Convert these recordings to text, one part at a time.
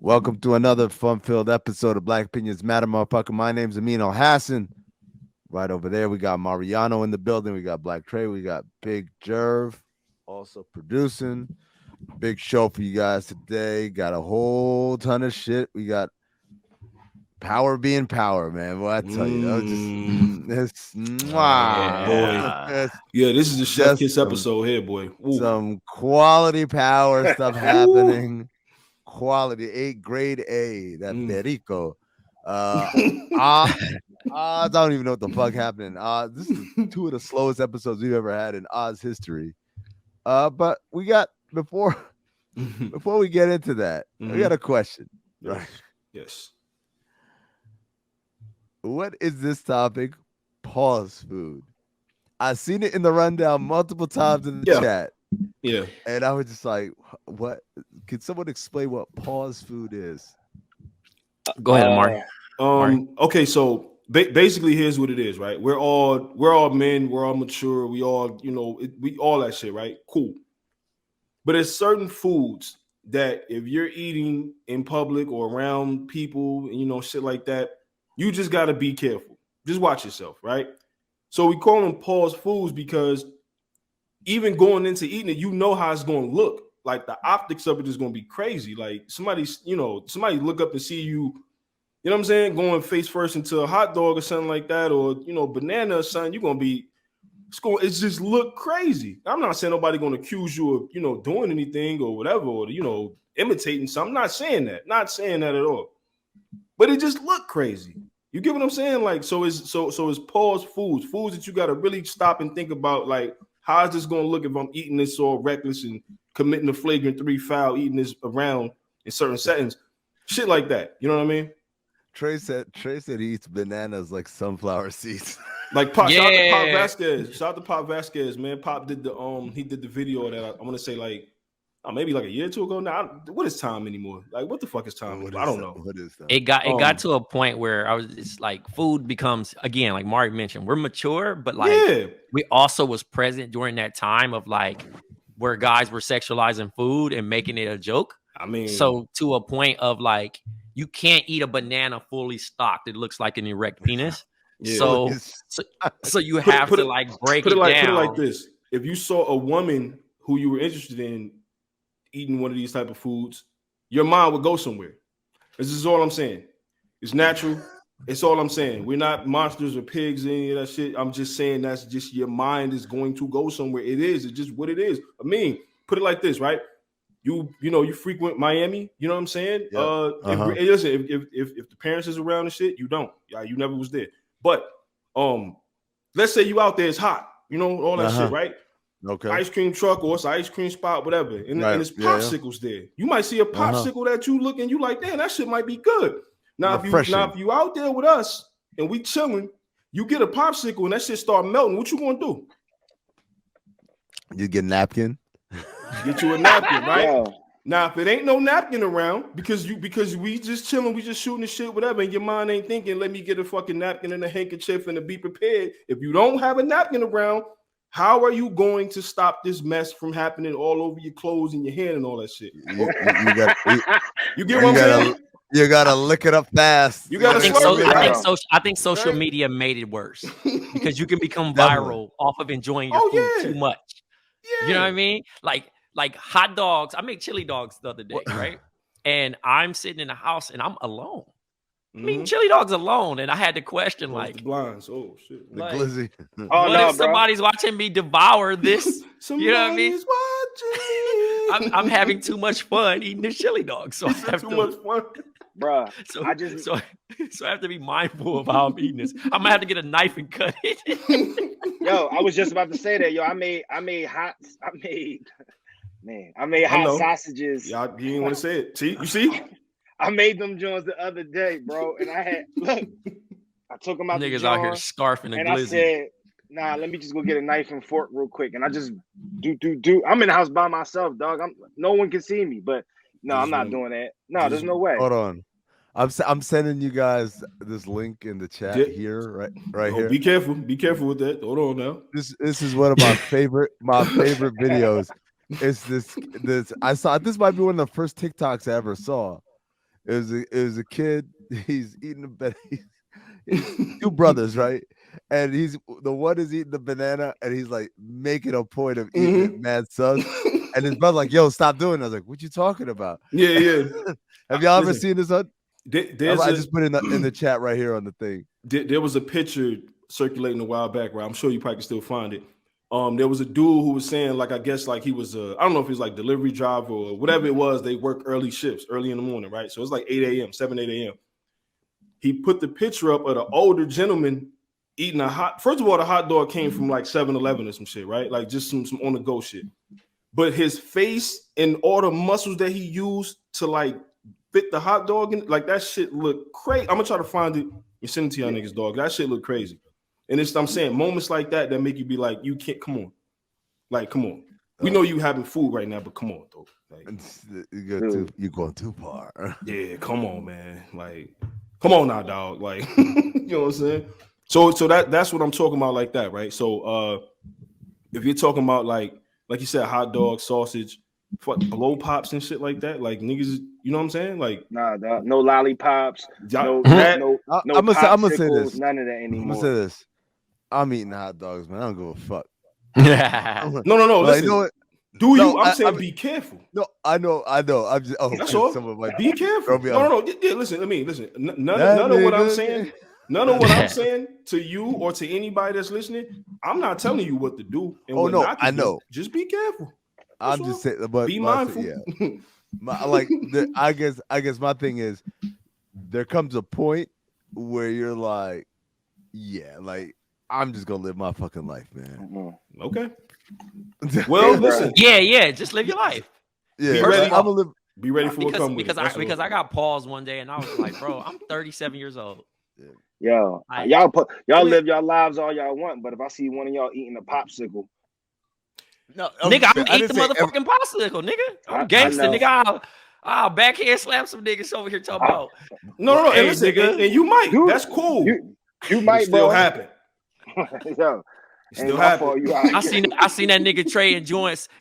Welcome to another fun-filled episode of Black Opinions Matter, motherfucker. My name's Amin Hassan. Right over there, we got Mariano in the building. We got Blk Tray. We got Big Jerv also producing. Big show for you guys today. Got a whole ton of shit. We got power being power, man. Well, I tell you, that was just this is a chef kiss episode here, boy. Ooh. Some quality power stuff happening. Quality grade A, that Perico. I don't even know what the fuck happened. This is two of the slowest episodes we've ever had in Oz history. But we got before we get into that, we got a question. Right? Yes. What is this topic? Pause food. I've seen it in the rundown multiple times in the chat. Yeah. And I was just like, what? Can someone explain what pause food is? Go ahead, Mari. Okay, so basically here's what it is, right? We're all men, we're all mature, we all, we all that shit, right? Cool. But there's certain foods that if you're eating in public or around people, shit like that, you just got to be careful. Just watch yourself, right? So we call them pause foods because even going into eating it, you know how it's going to look. Like the optics of it is going to be crazy. Like somebody look up and see you, what I'm saying, going face first into a hot dog or something like that, or, banana or something, you're going to be, it's just look crazy. I'm not saying nobody going to accuse you of, doing anything or whatever, or, imitating something. I'm not saying that. Not saying that at all. But it just look crazy. You get what I'm saying? Like, so it's pause foods that you got to really stop and think about, like, how is this going to look if I'm eating this all reckless and committing a flagrant 3 foul, eating this around in certain settings? Shit like that. You know what I mean? Trey said he eats bananas like sunflower seeds. Like Pop, shout out to Pop Vasquez. Shout out to Pop Vasquez, man. Pop did the video that I want to say like maybe like a year or two ago now. What is time anymore? Like what the fuck is time? I don't know. What is that? It got to a point where it's like food becomes, again, like Mari mentioned, we're mature, but like we also was present during that time of like where guys were sexualizing food and making it a joke. I mean, so to a point of like you can't eat a banana fully stocked. It looks like an erect penis. Yeah. So you have to like break it down. Put it like this: if you saw a woman who you were interested in eating one of these type of foods, your mind would go somewhere. This is all I'm saying. It's natural. It's all I'm saying. We're not monsters or pigs or any of that shit. I'm just saying that's just your mind is going to go somewhere. It is. It's just what it is. I mean, put it like this, right? You frequent Miami. You know what I'm saying? Yeah. If the parents is around and shit, you don't. Yeah, you never was there. But let's say you out there, it's hot. All that shit, right? Okay. Ice cream truck or it's an ice cream spot, whatever. And it's popsicles there. You might see a popsicle that you look and you like, damn, that shit might be good. Now if you out there with us and we chilling, you get a popsicle and that shit start melting. What you gonna do? You get a napkin. Get you a napkin, right? Yeah. Now, if it ain't no napkin around, because we just chilling, we just shooting the shit, whatever, and your mind ain't thinking, let me get a fucking napkin and a handkerchief and to be prepared. If you don't have a napkin around, how are you going to stop this mess from happening all over your clothes and your hand and all that shit? You get what I'm saying? You gotta lick it up fast. You gotta. I think social media made it worse because you can become viral off of enjoying your food too much. Yeah. You know what I mean? Like hot dogs. I made chili dogs the other day, right? And I'm sitting in the house and I'm alone. I mean, chili dogs alone, and I had to question like the blinds. Oh shit, the glizzy. What if somebody's watching me devour this? You know what I mean? I'm having too much fun eating this chili dog, so I have too much fun, bruh. So I have to be mindful of how I'm eating this. I'm gonna have to get a knife and cut it. Yo, I was just about to say that. Yo, I made hot sausages. Y'all, you didn't want to say it. You see? I made them joints the other day, bro, and I took them out. Niggas out here scarfing and glizzy. I said, nah, let me just go get a knife and fork real quick, and I just do. I'm in the house by myself, dog. No one can see me, but no, I'm not doing that. No, there's no way. Hold on. I'm sending you guys this link in the chat here, right here. Be careful with that. Hold on now. This is one of my favorite videos. It's this I saw this might be one of the first TikToks I ever saw. It was a kid. He's eating a banana. Two brothers, right? And the one is eating the banana, and he's like making a point of eating it mad sus. And his brother like, "Yo, stop doing it." I was like, "What you talking about?" Yeah. Have y'all ever seen this? I Just put it in the chat right here on the thing. There was a picture circulating a while back, right? I'm sure you probably can still find it. There was a dude who was saying, like, I guess like he was I don't know if he was like delivery driver or whatever it was. They work early shifts, early in the morning, right? So it's like 8 a.m., 8 a.m. He put the picture up of the older gentleman eating first of all, the hot dog came from like 7-Eleven or some shit, right? Like just some on the go shit. But his face and all the muscles that he used to like fit the hot dog in, like that shit look crazy. I'm gonna try to find it and send it to y'all niggas, dog. That shit look crazy. And I'm saying moments like that make you be like, you can't, come on. Like, come on. We know you having food right now, but come on, though. Like, you're going too far. Yeah, come on, man. Like, come on now, dog. Like, you know what I'm saying? So that's what I'm talking about, like that, right? So if you're talking about like you said, hot dog, sausage, blow pops and shit like that, like niggas, you know what I'm saying? Like, nah, no lollipops, no I'm gonna say this. None of that anymore. I'm gonna say this. I'm eating hot dogs, man. I don't give a fuck. No. Like, Listen, you know what? do you? No, I'm saying be careful. No, I know. I'm just. Oh, that's all. Be careful. No. Yeah, listen. None of what I'm saying. None of what I'm saying to you or to anybody that's listening, I'm not telling you what to do. And what not to I do. know. Just be careful. I'm just saying, but be mindful. Yeah. I guess my thing is, there comes a point where you're like, yeah, like I'm just gonna live my fucking life, man. Okay. Well, listen. Yeah. Just live your life. Yeah. Be ready for what comes with it. Because I got paused one day and I was like, bro, I'm 37 years old. Yo, y'all live your lives all y'all want, but if I see one of y'all eating a popsicle, no, nigga, I'm eat the motherfucking popsicle, nigga. I'm gangster, nigga. I'll backhand slap some niggas over here talking about. No, hey, listen, nigga, and you might. That's cool. You might, still happen. Yo, still happen. I seen that nigga Tray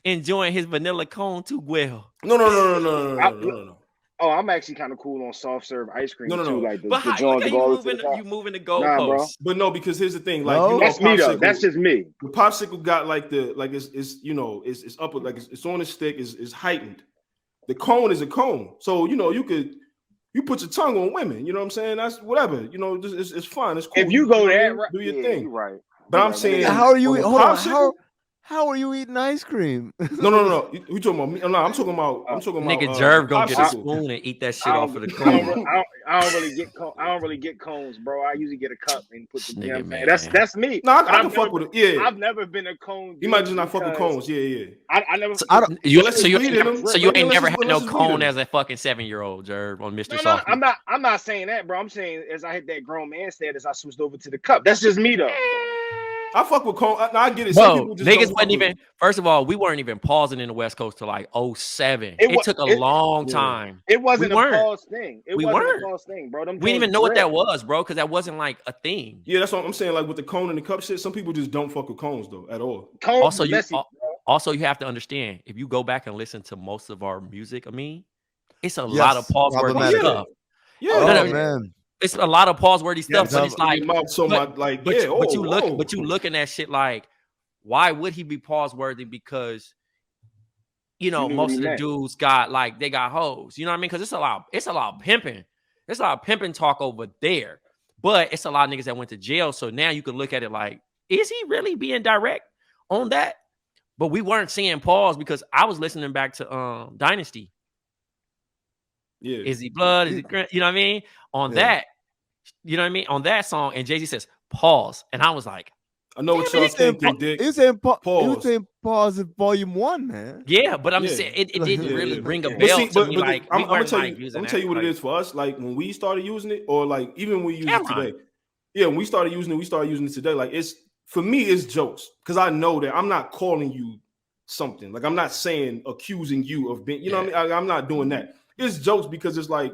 enjoying his vanilla cone too well. No. Oh, I'm actually kind of cool on soft serve ice cream too. Like the Jones you moving the goalposts. But no, because here's the thing. Like, that's me though. That's just me. The popsicle got like it's up, like it's on a stick, is heightened. The cone is a cone, so you put your tongue on women. You know what I'm saying? That's whatever. It's fun. It's cool. If you go that do your thing, you're right. But I'm saying, how are you? Hold on. How are you eating ice cream? No. You talking about me? No, I'm talking about. Nigga, Jerv gonna get a spoon and eat that shit off of the cone. I don't really get cones, bro. I usually get a cup and put the man. That's me. No, I can fuck with it. Yeah, I've never been a cone. You might just not fuck with cones. Yeah. I never. So you ain't never had no cone as a fucking 7-year-old, Jerv, on Mr. Soft. I'm not saying that, bro. I'm saying as I hit that grown man status, I switched over to the cup. That's just me though. I fuck with cone. I get it. Some people just niggas wasn't even. First of all, we weren't even pausing in the West Coast till like 07. It took a long time. It wasn't a pause thing. We weren't a pause thing, bro. We didn't even know what that was, bro, because that wasn't like a thing. Yeah, that's what I'm saying. Like with the cone and the cup shit, some people just don't fuck with cones though at all. Also, you have to understand, if you go back and listen to most of our music, it's a lot of pause worthy stuff. Yeah, man. It's a lot of pause worthy stuff, but it's like, but you looking at shit like, why would he be pause worthy? Because most of the dudes got hoes. You know what I mean? Because it's a lot of pimping. There's a lot of pimping talk over there, but it's a lot of niggas that went to jail. So now you can look at it like, is he really being direct on that? But we weren't seeing pause because I was listening back to Dynasty. Yeah. Is he blood? Is he, you know what I mean? On that, you know what I mean? On that song, and Jay-Z says, pause. And I was like, I know what y'all thinking, Dick. He's saying pause in volume 1, man. Yeah, but I'm just saying it didn't really ring a bell to me. Like, I'm gonna tell you what it is for us. Like when we started using it, or like even when we use it today. Yeah, when we started using it today. Like for me, it's jokes. Because I know that I'm not calling you something. Like I'm not accusing you of being, you know what I mean? I'm not doing that. It's jokes because it's like,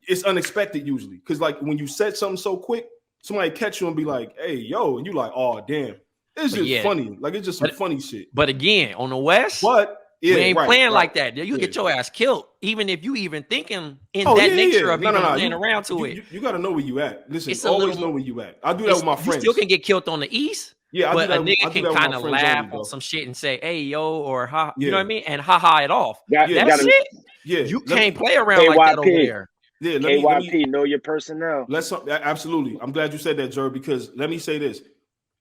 it's unexpected usually. Because like when you said something so quick, somebody catch you and be like, hey, yo, and you like, oh, damn. It's just funny. Like it's just some funny shit. But again, on the West. But we ain't playing like that. You get your ass killed, even if you even thinking in that nature of even playing around to it. You got to know where you at. Listen, always know where you at. I do that with my friends. You still can get killed on the East. Yeah, but a nigga can kind of laugh on some shit and say, "Hey, yo," or "ha," you know what I mean, and ha it off. That's it. Yeah, you can't play around like that over there. Yeah, KYP, know your personnel. Absolutely. I'm glad you said that, Jerv, because let me say this.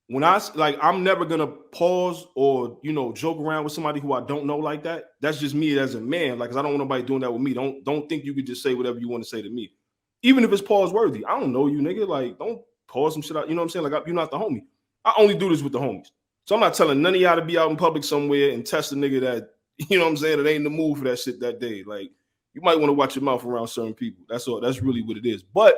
When I'm never gonna pause or joke around with somebody who I don't know like that. That's just me as a man. Like, 'cause I don't want nobody doing that with me. Don't think you could just say whatever you want to say to me, even if it's pause worthy. I don't know you, nigga. Like, don't pause some shit out. You know what I'm saying? Like, you're not the homie. I only do this with the homies. So I'm not telling none of y'all to be out in public somewhere and test a nigga that, you know what I'm saying, that ain't in the mood for that shit that day. Like, you might want to watch your mouth around certain people. That's all. That's really what it is. But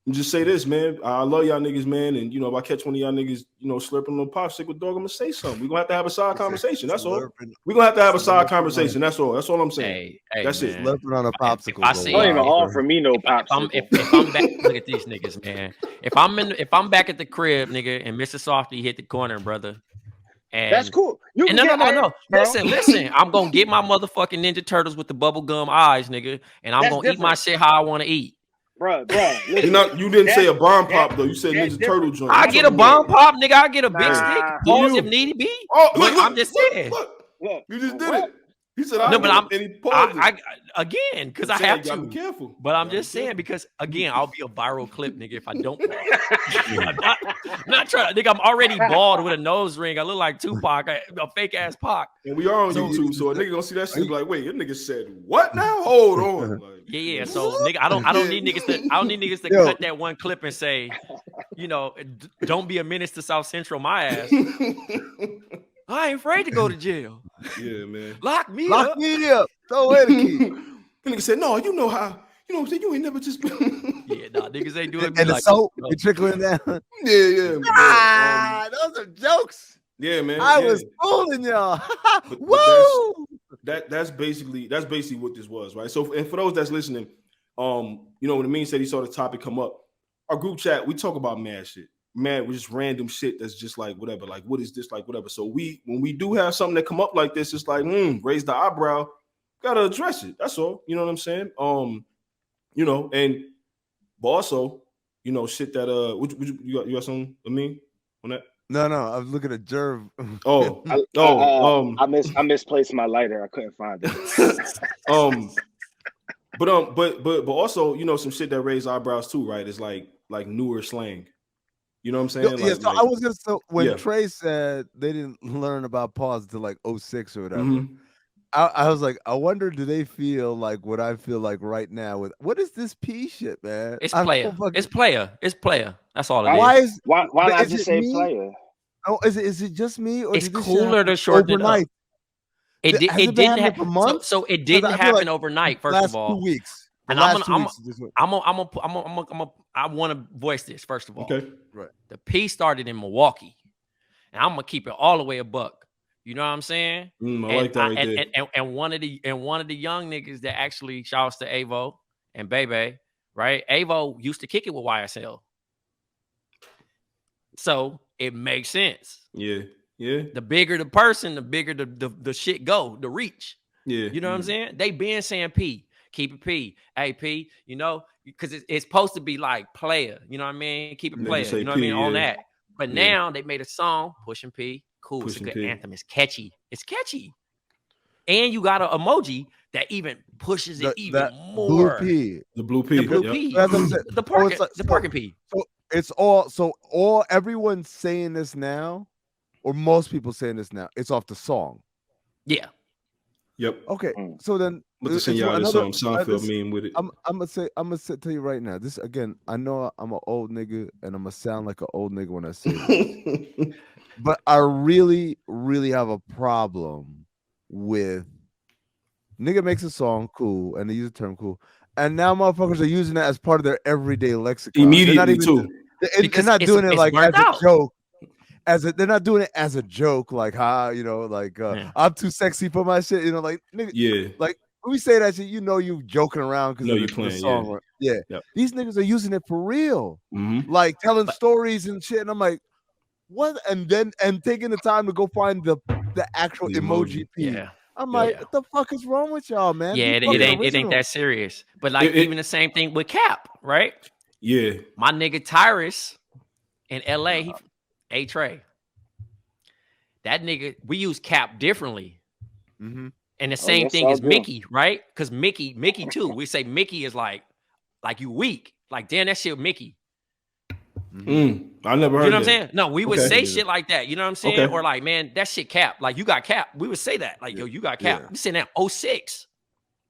just say this, man. I love y'all niggas, man. And, if I catch one of y'all niggas, slurping on a popsicle, dog, I'm going to say something. We're going to have to have a side conversation. That's all. We're going to have to have a side conversation. That's all. That's all I'm saying. Hey, that's it. Slurping on a popsicle. Don't even offer me no popsicle. If I'm back, look at these niggas, man. If I'm back at the crib, nigga, and Mr. Softy hit the corner, brother. And that's cool. No. Listen. I'm gonna get my motherfucking Ninja Turtles with the bubble gum eyes, nigga, and I'm gonna eat my shit how I want to eat. Bro. You didn't say a bomb pop though. You said Ninja Turtle joint. I get a bomb pop, nigga. I get a big stick. Pause if need be. Look, I'm just saying. Look, you just did it. He said, again, because I have to. Be careful. But I'm just saying, because again, I'll be a viral clip, nigga, if I don't pause. I'm not trying. Nigga, I'm already bald with a nose ring. I look like Tupac, a fake ass Pac. And we are on YouTube, so a nigga gonna see that shit like, wait, your nigga said what now? Hold on. Like, yeah. So nigga, I don't need niggas to cut that one clip and say, don't be a menace to South Central, my ass. I ain't afraid to go to jail. Yeah, man. Lock me up. Throw away the key. The nigga said, no, you know how. You know what I'm saying? You ain't never just been. Yeah, nah, niggas ain't doing it. And the soap be trickling down. Yeah. Those are jokes. Yeah, man. I was fooling y'all. Woo! That's basically what this was, right? So, and for those that's listening, when Amin said he saw the topic come up, our group chat, we talk about mad shit. Man, just random shit that's just like whatever, like what is this, like whatever. So when we do have something that come up like this, it's like raise the eyebrow, gotta address it. That's all. You know what I'm saying? But also, shit that you got something I mean on that? No, I was looking at Jerv. I misplaced my lighter. I couldn't find it. But also, some shit that raise eyebrows too, right? Is like newer slang. You know what I'm saying? Yeah, I was gonna say when Trey said they didn't learn about pause until like 06 or whatever. Mm-hmm. I was like, I wonder, do they feel like what I feel like right now with what is this P shit, man? It's player. It's player. That's all it is. Why not just say player? Oh, is it just me? Or it's cooler to shorten it up. It didn't happen. So it didn't happen overnight. First of all, 2 weeks. And I want to voice this first of all. Okay, right. The P started in Milwaukee, and I'm gonna keep it all the way a buck. You know what I'm saying? I like that. And one of the young niggas that actually shouts to Avo and Bebe, right? Avo used to kick it with YSL, so it makes sense. Yeah. The bigger the person, the bigger the shit go, the reach. Yeah. You know what I'm saying? They been saying P. Keep it P. Hey, P, because it's supposed to be like player. You know what I mean? Keep it player. You know what I mean? On that. But now they made a song, Pushing P. Cool. It's a good anthem. It's catchy. And you got an emoji that even pushes it even more. The blue P. The blue P. The parking P. So it's all everyone's saying this now, or most people saying this now, it's off the song. Yeah. Yep. Okay. So then Seinfeld meme with it. I'm gonna tell you right now. This again, I know I'm an old nigga and I'm gonna sound like an old nigga when I say this. But I really, really have a problem with nigga makes a song cool and they use the term cool. And now motherfuckers are using that as part of their everyday lexicon. Immediately too. They're not doing it like as a joke. They're not doing it as a joke, like I'm too sexy for my shit, like nigga, like when we say that shit, you joking around because you playing the song. Yeah. Yep. These niggas are using it for real, like telling stories and shit. And I'm like, what? And taking the time to go find the actual emoji P. Yeah. I'm like, what the fuck is wrong with y'all, man? Yeah, it ain't that serious. But like even the same thing with Cap, right? Yeah. My nigga Tyrus in LA, A Tray. That nigga, we use Cap differently. Mm-hmm. And the same thing is Mickey, right? Because Mickey too. We say Mickey is like you weak. Like, damn, that shit Mickey. I never heard. You know what I'm saying? No, we would say shit like that. You know what I'm saying? Or like, man, that shit Cap. Like, you got Cap. We would say that. Like, yo, you got Cap. Yeah. We saying that 06.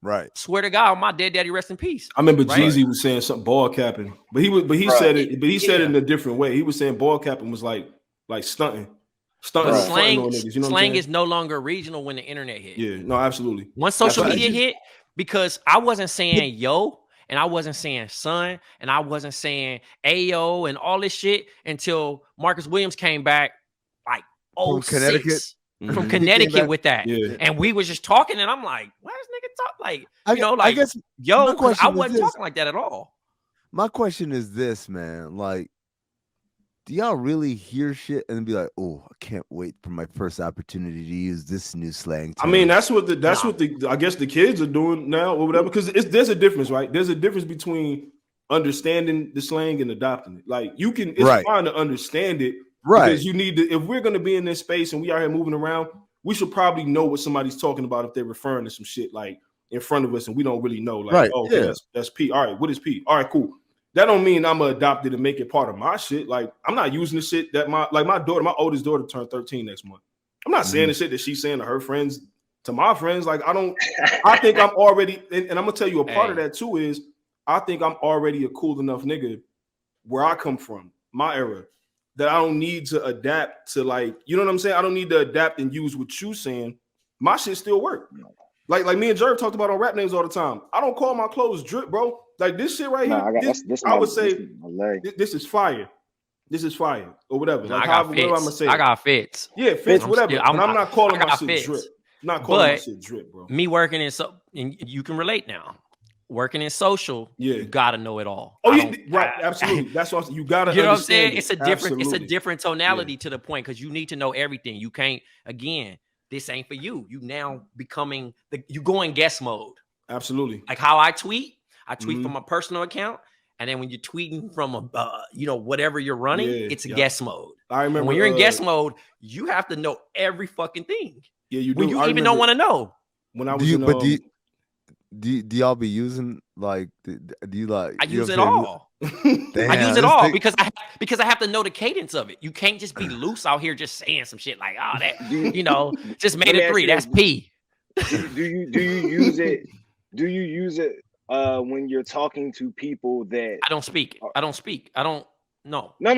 Right. Swear to God, my dead daddy, rest in peace. I remember Jeezy was saying something ball capping, but he said it in a different way. He was saying ball capping was like stunting. But slang is no longer regional when the internet hit. Yeah, no, absolutely. Once social media hit, because I wasn't saying yo, and I wasn't saying son, and I wasn't saying ayo, and all this shit until Marcus Williams came back like From Connecticut. From Connecticut with that. Yeah. And we was just talking, and I'm like, why this nigga talk like, I guess yo, my question I wasn't is this. talking like that at all. My question is this, man. Like, do y'all really hear shit and be like, oh, I can't wait for my first opportunity to use this new slang term? I mean, that's what I guess the kids are doing now or whatever. Because there's a difference, right? There's a difference between understanding the slang and adopting it. Like it's fine to understand it, right? Because you need to. If we're going to be in this space and we are here moving around, we should probably know what somebody's talking about if they're referring to some shit like in front of us and we don't really know. Like, that's P. All right, what is P? All right, cool. That don't mean I'm gonna adopt it and make it part of my shit. Like, I'm not using the shit that my oldest daughter turned 13 next month. I'm not saying the shit that she's saying to her friends, to my friends. Like, I think I'm already, and I'm gonna tell you a part of that too is I think I'm already a cool enough nigga where I come from, my era, that I don't need to adapt to, like, you know what I'm saying? I don't need to adapt and use what you saying. My shit still work. Like me and Jerv talked about on rap names all the time. I don't call my clothes drip, bro. Like this shit right here. I would say this is fire. This is fire or whatever. Like whatever I'm gonna say. I got fits. Yeah, fits, whatever. I'm not calling my shit fits. drip. Not calling my shit drip, bro. Me working in and you can relate now. Working in social, you gotta know it all. Oh yeah, right, absolutely. That's what you gotta. You know what I'm saying? It's a different tonality to the point because you need to know everything. You can't this ain't for you. You now becoming you go in guest mode. Absolutely. Like how I tweet from a personal account, and then when you're tweeting from a whatever you're running, it's a guest mode. I remember when you're in guest mode, you have to know every fucking thing. Yeah, you do. When you even don't want to know. When I was do y'all be using like do you like I use it all. Damn, I use it all because I have to know the cadence of it. You can't just be loose out here just saying some shit like that just made it 3. That's P. Do you use it? Do you use it when you're talking to people that I don't speak? I don't. No. I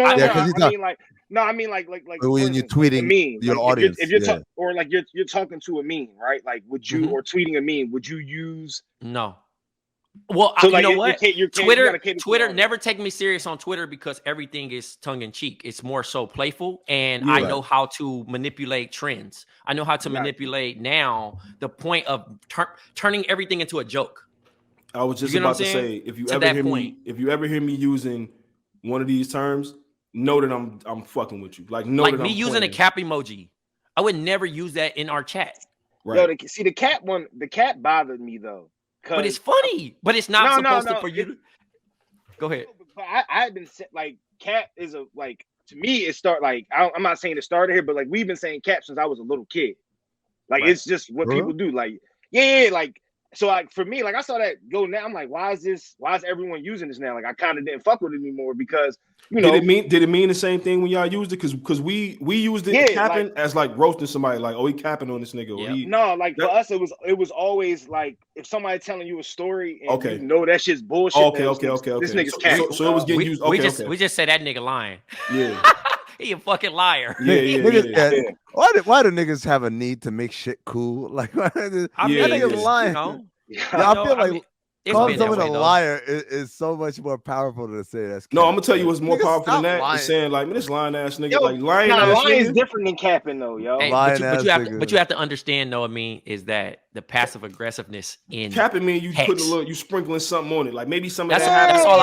mean like when you're tweeting your audience, if you're or like you're talking to a meme, right? Like, would you or tweeting a meme? Would you use? No. Well, so you know what? Twitter never take me serious on Twitter because everything is tongue in cheek. It's more so playful, and I know how to manipulate trends. I know how to manipulate now the point of turning everything into a joke. I was just about to say, if you ever hear me using one of these terms, know that I'm fucking with you. Like that me using a cap emoji, I would never use that in our chat. Right. Yo, the cat one, the cat bothered me though. But it's funny. But it's not supposed to for you to go ahead. But I've been like cat is to me it start like I'm not saying it started here, but like we've been saying cap since I was a little kid. Like it's just what people do. Like like. So like for me, like I saw that go now. I'm like, why is everyone using this now? Like I kind of didn't fuck with it anymore because did it mean the same thing when y'all used it? Because we used it capping as like roasting somebody, like, oh, he capping on this nigga. Yeah. For us it was always like if somebody telling you a story and you know that shit's bullshit. Okay. This nigga's capping. So it was getting used. We just said that nigga lying. Yeah. He a fucking liar. Yeah. Why do niggas have a need to make shit cool? Like, niggas lying. I feel like calling someone a liar is so much more powerful to say that's. No, I'm gonna tell you what's more powerful than that. Is saying like, man, this lying ass nigga, lying is different than capping though, yo. Hey, but you have to understand, though. I mean, is that the passive aggressiveness in capping mean you putting you sprinkling something on it, like maybe some of that's all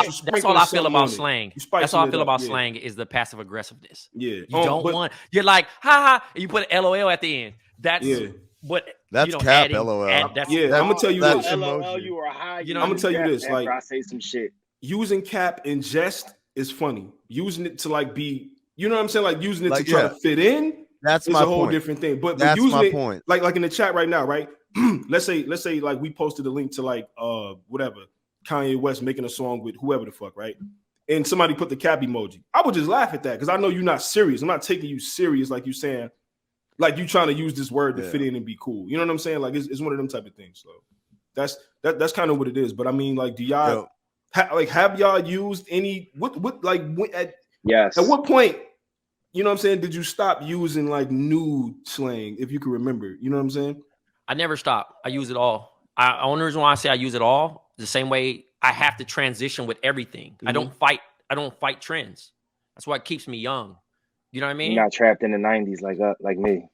I feel about slang. That's all I feel about slang is the passive aggressiveness. Yeah, you don't want. You're like, ha ha, and you put an LOL at the end. That's what That's cap, LOL. I'm gonna tell you this. LOL, you are high. I'm gonna tell you this. Like, I say some shit. Using cap in jest is funny. Using it to like be, you know what I'm saying? Like using it to try to fit in. That's is my a whole point. different thing. But that's using my it, point. Like in the chat right now, right? let's say like we posted a link to like whatever Kanye West making a song with whoever the fuck, right? And somebody put the cap emoji. I would just laugh at that because I know you're not serious. I'm not taking you serious like you saying, like you trying to use this word to fit in and be cool. You know what I'm saying? Like it's one of them type of things. So that's kind of what it is. But I mean, like, do y'all have y'all used any yes? At what point, you know what I'm saying, did you stop using like nude slang, if you can remember? You know what I'm saying? I never stop. I use it all. Only reason why I say I use it all, the same way I have to transition with everything. I don't fight trends. That's what keeps me young. You know what I mean? You're not trapped in the 90s like me.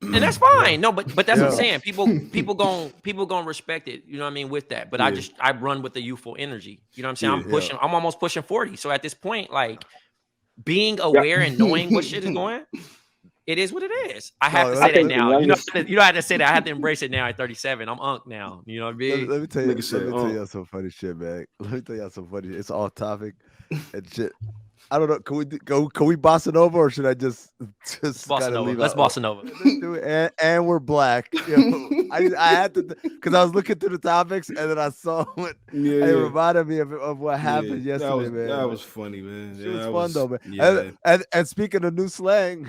And that's fine. No, but that's what I'm saying. People gonna respect it. You know what I mean? With that. But I run with the youthful energy. You know what I'm saying? I'm almost pushing 40. So at this point, like being aware and knowing what shit is going, it is what it is. I have to say that now. You know, I have to say that. I have to embrace it now at 37. I'm unk now. You know what I mean? Let me tell you some funny shit, man. Let me tell y'all some funny shit. It's off topic and shit. I don't know. Can we boss it over, or should I just boss it over? Let's boss it over. And we're black. I had to because I was looking through the topics and then I saw it. It reminded me of what happened yesterday, man. That was funny, man. It was fun though, man. Yeah. And speaking of new slang,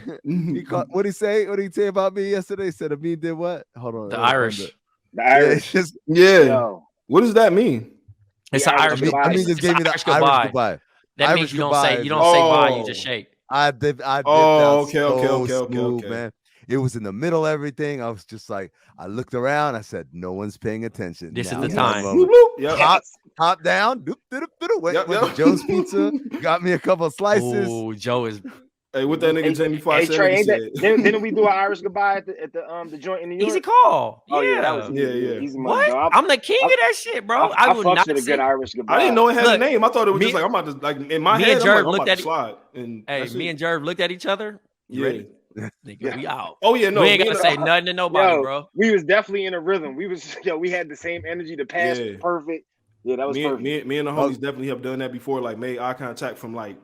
what did he say? What did he say about me yesterday? He said Amin did what? Hold on. The Irish. The Irish. What does that mean? It's the Irish goodbye. Amin just gave me the Irish goodbye. That Irish means you don't say bye, you just shake. I did that smooth, man. It was in the middle of everything. I was just like, I looked around. I said, no one's paying attention. This is the time. Hop down. Went to Joe's Pizza. Got me a couple of slices. Oh, Joe is. Hey, what that nigga Jamie Foxx said? Didn't we do an Irish goodbye at the joint in New York? Easy call. Oh yeah, that was easy money. What? I'm the king of that shit, bro. I will not say a good Irish goodbye. I didn't know it had a name. I thought it was just like I'm about to like in my head. I'm about to slide. And me and Jerv looked at each other. You ready? Nigga, we out. Oh yeah, no, we ain't gonna say nothing to nobody, bro. We was definitely in a rhythm. We had the same energy. The pass was perfect. Yeah, that was perfect. Me and the homies definitely have done that before. Like made eye contact from like.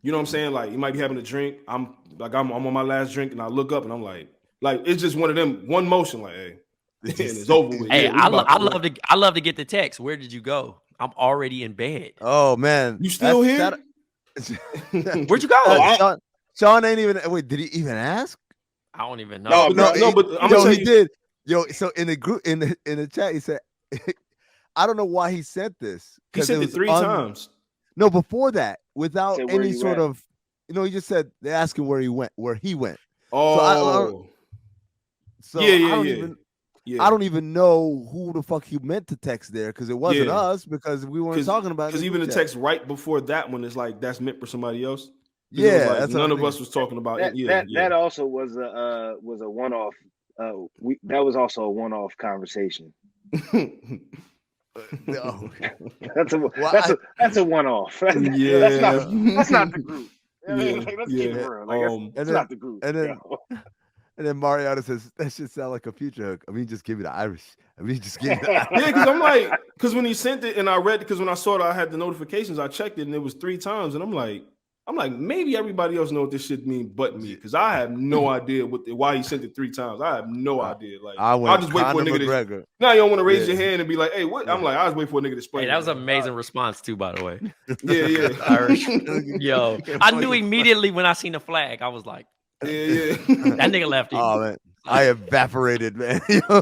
You know what I'm saying? Like you might be having a drink. I'm on my last drink, and I look up, and I'm like it's just one of them, one motion, like, hey, and it's over with. Hey, I love to get the text. Where did you go? I'm already in bed. Oh man, you still here? Where'd you go? Sean ain't even. Wait, did he even ask? I don't even know. No, but I'm gonna he did. Yo, so in the group in the chat, he said, I don't know why he sent this. He sent it 3 times. No, before that, without any sort of, he just said they're asking where he went. Oh, I don't even know who the fuck he meant to text there because it wasn't us because we weren't talking about it. Because even the text right before that one is like that's meant for somebody else. Yeah, like, none of us was talking about it. That also was a one-off. That was also a one-off conversation. No. That's a one-off. That's not the group. Let's keep it real. That's not the group. And then Mariana says that should sound like a future hook. I mean, just give me the Irish. I mean, just give me the Irish. Yeah, because I'm like, because when he sent it and I read it, because when I saw that I had the notifications, I checked it and it was 3 times, and I'm like, maybe everybody else know what this shit mean but me, because I have no idea why he sent it 3 times. I have no idea. Like I'll just wait for a nigga to. Now you don't want to raise your hand and be like, "Hey, what?" I'm like, I was waiting for a nigga to explain. Hey, that was an amazing response too, by the way. Yeah. Irish. Yo, I knew immediately when I seen the flag. I was like, yeah. That nigga left. Oh man, I evaporated, man. I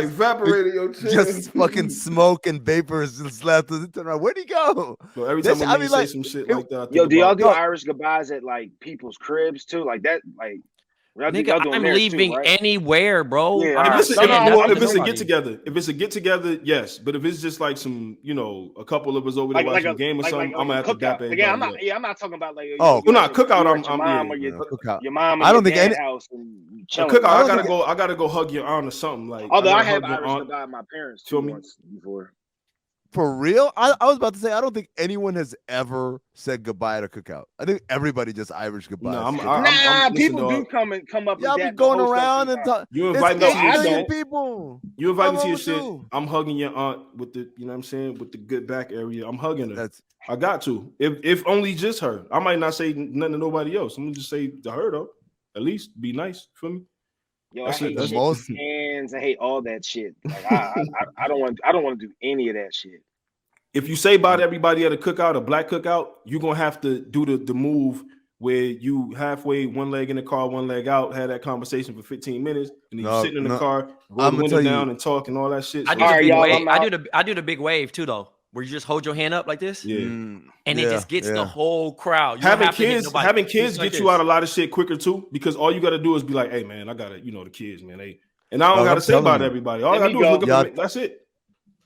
evaporated your chest. Just fucking smoke and vapors just left. Where'd he go? So every time I say some shit like that, do y'all do Irish goodbyes at like people's cribs too? Like that, like. Nigga, I'm leaving too, right? Anywhere, bro. Yeah, if it's a get together, yes. But if it's just like some, a couple of us over there watching a game or something, I'm gonna have to dap it. Yeah, I'm not talking about like. We're not cookout. Your mom or I don't your think any house. Cookout. I gotta go hug your aunt or something like. Although I have Irish goodbye at my parents once before. For real? I was about to say I don't think anyone has ever said goodbye at a cookout. I think everybody just Irish goodbye. No, Nah, listen, people dog. do come up and Y'all be dap the going host up around and sometimes. You it's invite me to 8 your million shit. people. You invite me I'm to your over shit. too. I'm hugging your aunt with the, you know what I'm saying, with the good back area. I'm hugging her. That's I got to. If only just her. I might not say nothing to nobody else. I'm gonna just say to her though. At least be nice for me. Yo, That's I it. hate the shaking most. hands. I hate all that shit. Like I don't want to do any of that shit. If you say bye to everybody at a cookout, a black cookout, you're gonna have to do the move where you halfway, one leg in the car, one leg out, had that conversation for 15 minutes, and then you sitting in the car, roll I'm the gonna window tell down you. and talk and all that shit. I So do the All right, big y'all, wave. I'm out. I do the big wave too, though, where you just hold your hand up like this, yeah. and yeah, it just gets the yeah. whole crowd. You don't have to hit nobody. Having kids Just like get you this. out a lot of shit quicker too, because all you got to do is be like, "Hey man, I gotta, the kids, man." And I don't Dog, got to I'm say telling bye to you. everybody. All I Let got me to do is go. look up. Y'all, That's it.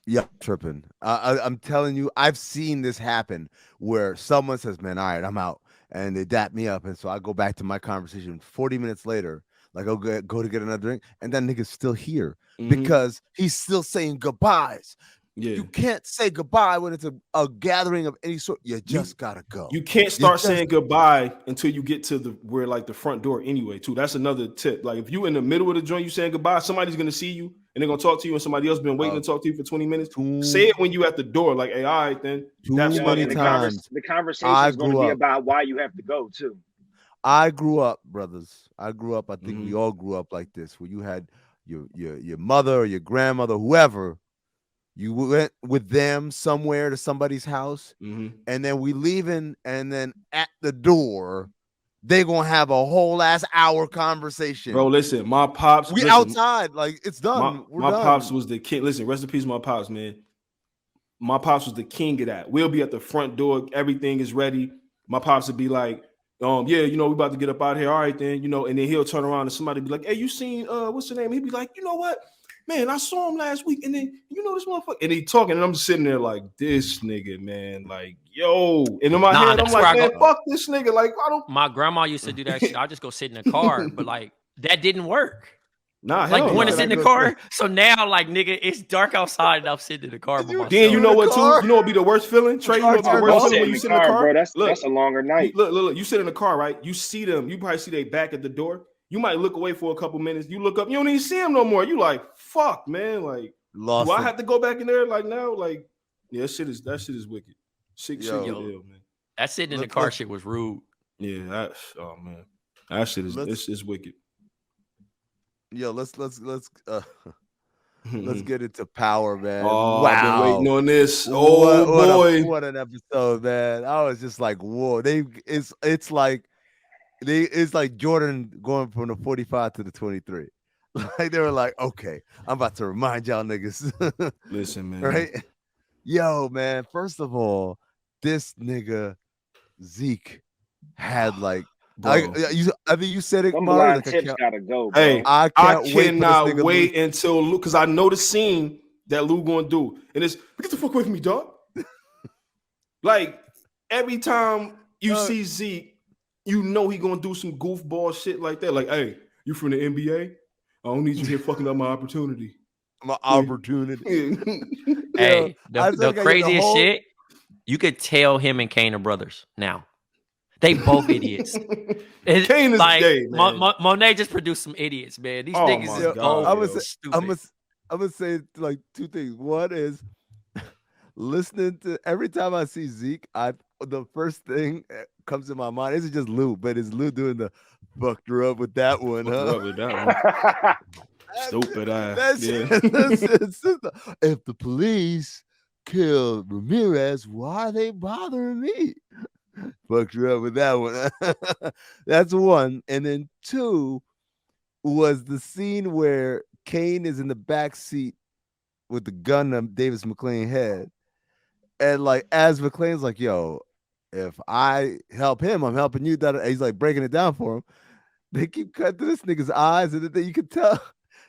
yeah, tripping. I'm telling you, I've seen this happen where someone says, "Man, all right, I'm out," and they dap me up, and so I go back to my conversation. 40 minutes later, like I'll go to get another drink, and that nigga's still here because he's still saying goodbyes. Yeah. You can't say goodbye when it's a gathering of any sort. You just gotta go. You can't start saying goodbye until you get to the front door anyway, too. That's another tip. Like if you in the middle of the joint, you saying goodbye, somebody's gonna see you and they're gonna talk to you, and somebody else been waiting to talk to you for 20 minutes. Say it when you at the door, like, hey, all right, then. Too Many times. The conversation is going to be about why you have to go too. I grew up, brothers. I think we all grew up like this, where you had your mother or your grandmother, whoever. You went with them somewhere to somebody's house, and then we leaving, and then at the door, they gonna have a whole ass hour conversation. Bro, listen, my pops. We outside, like it's done. My pops was the king. Listen, rest in peace, my pops, man. My pops was the king of that. We'll be at the front door, everything is ready. My pops would be like, yeah, we about to get up out here. All right, then, and then he'll turn around and somebody be like, hey, you seen what's the name? He'd be like, you know what? Man, I saw him last week, and then this motherfucker, and he talking, and I'm just sitting there like, this nigga, man, like, yo, and in my head, I'm like, man, fuck this nigga, like, I don't. My grandma used to do that shit. I just go sit in the car, but like that didn't work. Nah, like you want to sit in the car. So now, like, nigga, it's dark outside, and I'm sitting in the car by myself. Then you know what too? You know what be the worst feeling? Trey, you know what be the worst feeling when you sit in the car? Bro, that's a longer night. Look, you sit in the car, right? You see them. You probably see they back at the door. You might look away for a couple minutes. You look up, you don't even see them no more. You like, fuck, man. Like, do I have to go back in there like now? Like, yeah, that shit is wicked. Shit, man. That sitting in the car shit was rude. Yeah, man, that shit is wicked. Yo, let's get into power, man. Oh, wow, I've been waiting on this. Oh boy, what an episode, man! I was just like, whoa, it's like Jordan going from the 45 to the 23. Like they were like, okay, I'm about to remind y'all niggas. Listen, man. Right? Yo, man. First of all, this nigga Zeek had like, I think you said it. Some blind tips gotta go, bro. Hey, I cannot wait until Lou, because I know the scene that Lou gonna do, and it's get the fuck away from me, dog. Like every time you see Zeek, you know he gonna do some goofball shit like that. Like, hey, you from the NBA? I don't need you here fucking up my opportunity. Hey, the craziest shit, you could tell him and Kane are brothers now. They both idiots. Kane is like, gay, man. Monet just produced some idiots, man. These niggas is both stupid. I'm gonna say like two things. One is listening to every time I see Zeek, the first thing comes to my mind isn't just Lou, but it's Lou doing the fucked her up with that one, huh? Stupid ass. If the police killed Ramirez, why are they bothering me? Fucked her up with that one. That's one. And then two was the scene where Kane is in the back seat with the gun on Davis McLean's head. And like, as McLean's like, yo, if I help him, I'm helping you. He's like breaking it down for him. They keep cutting to this nigga's eyes, and then you can tell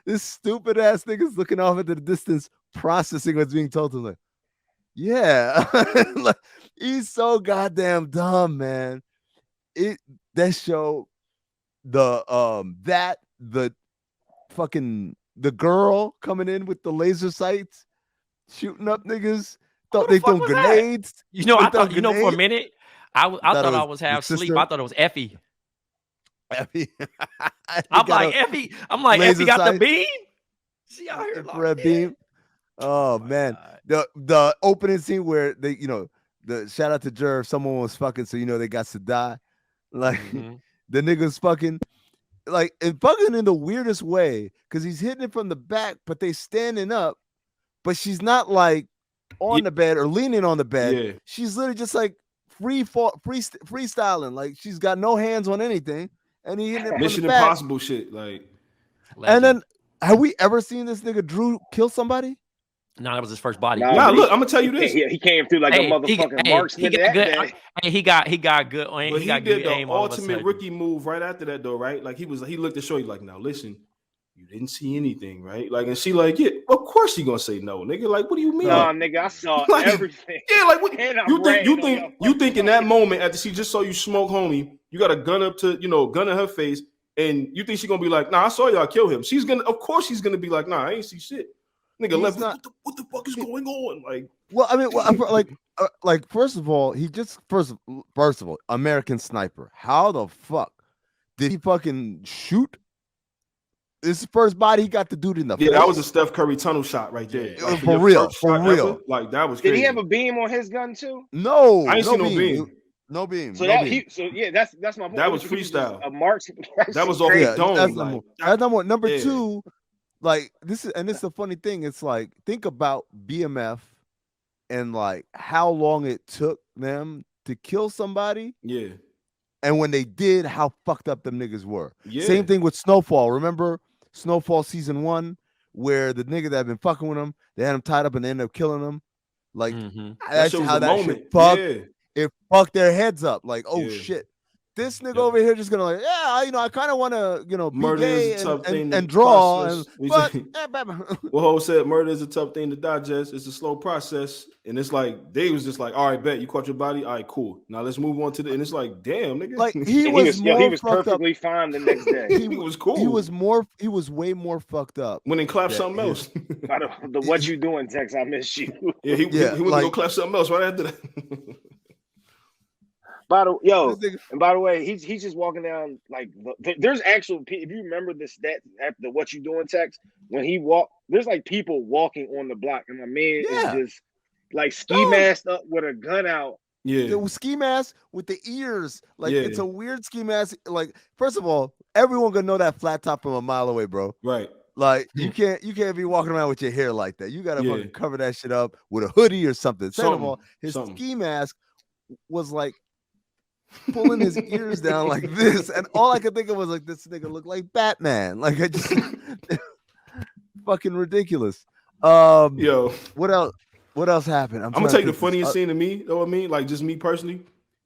this stupid ass nigga's looking off into the distance, processing what's being told to him. Like, yeah, like, he's so goddamn dumb, man. That show, the fucking the girl coming in with the laser sights, shooting up niggas. They throw grenades. You know, They I thought, you know, for a minute, I thought I was half asleep. I thought it was Effie. Effie. I'm like, Effie. I'm like, Effie got the beam. She out here red beam. Oh man. God. The opening scene where they, you know, the shout out to Jerv, someone was fucking, so you know they got to die. Like the nigga's fucking, like, and fucking in the weirdest way, because he's hitting it from the back, but they standing up, but she's not like on the bed or leaning on the bed. Yeah. She's literally just like freestyling, like she's got no hands on anything, and he hitting it from Mission the back. Impossible shit, like. And then, have we ever seen this nigga Drew kill somebody? No, that was his first body. Nah, look, I'm gonna tell you this. He came through like a motherfucking marksman. He got good. He got good. But he did the ultimate rookie move right after that, though, right? Like he looked at Shorty like, now listen, you didn't see anything, right? Like, and she like, yeah, of course he gonna say no, nigga. Like, what do you mean? Nah, nigga, I saw like, everything. Yeah, like what you think in that moment after she just saw you smoke, homie, you got a gun up to, gun in her face, and you think she's gonna be like, nah, I saw y'all kill him. Of course she's gonna be like, nah, I ain't see shit. Nigga, what the fuck is going on? Like, well, I mean, like first of all, he just first of all, American Sniper. How the fuck did he fucking shoot? This first body, he got the dude in the face. Yeah, that was a Steph Curry tunnel shot right there. Like, for real. Ever, like that was crazy. Did he have a beam on his gun too? No, I ain't seen no beam. No beam. So that's my point. That was freestyle. A marks. That was off the dome. That's number one. Number two. Like this is the funny thing. It's like, think about BMF and like how long it took them to kill somebody. Yeah. And when they did, how fucked up them niggas were. Yeah. Same thing with Snowfall. Remember Snowfall season 1, where the nigga that had been fucking with him, they had him tied up and they ended up killing him. Like that's how that shit fucked. Yeah. It fucked their heads up. Like, oh shit. This nigga over here just gonna like, I kind of want to, be gay and draw. Well, Ho said murder is a tough thing to digest. It's a slow process, and it's like they was just like, all right, bet you caught your body. All right, cool. Now let's move on to and it's like, damn, nigga. Like he was perfectly fine the next day. He was cool. He was way more fucked up. When they clap something else. The what you doing text, I miss you. Yeah, he went to go clap something else right after that. By the way, he's just walking down like there's actual. If you remember the stat after what you doing text, when he walked, there's like people walking on the block, and my man is just like ski masked up with a gun out. Yeah, the ski mask with the ears, like it's a weird ski mask. Like, first of all, everyone gonna know that flat top from a mile away, bro. Right. Like you can't be walking around with your hair like that. You gotta fucking cover that shit up with a hoodie or something. Second of all, his ski mask was like pulling his ears down like this, and all I could think of was like, this nigga looked like Batman. Like, I just fucking ridiculous. What else happened? I'm gonna tell you the funniest scene to me, though. I mean, like, just me personally,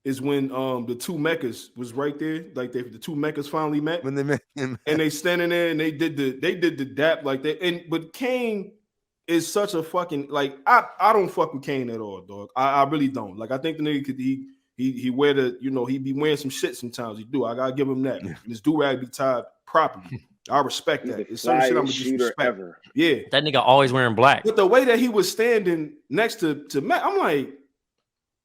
is when the two mechas was right there, like the two mechas finally met. When they met him, and they standing there and they did the dap like that. But Kane is such a fucking, like, I don't fuck with Kane at all, dog. I really don't. Like, I think the nigga could he wear the, he be wearing some shit sometimes. He do. I gotta give him that. And his do-rag be tied properly. I respect that. It's certain shit I'm just respect. Yeah. That nigga always wearing black. But the way that he was standing next to Matt, I'm like,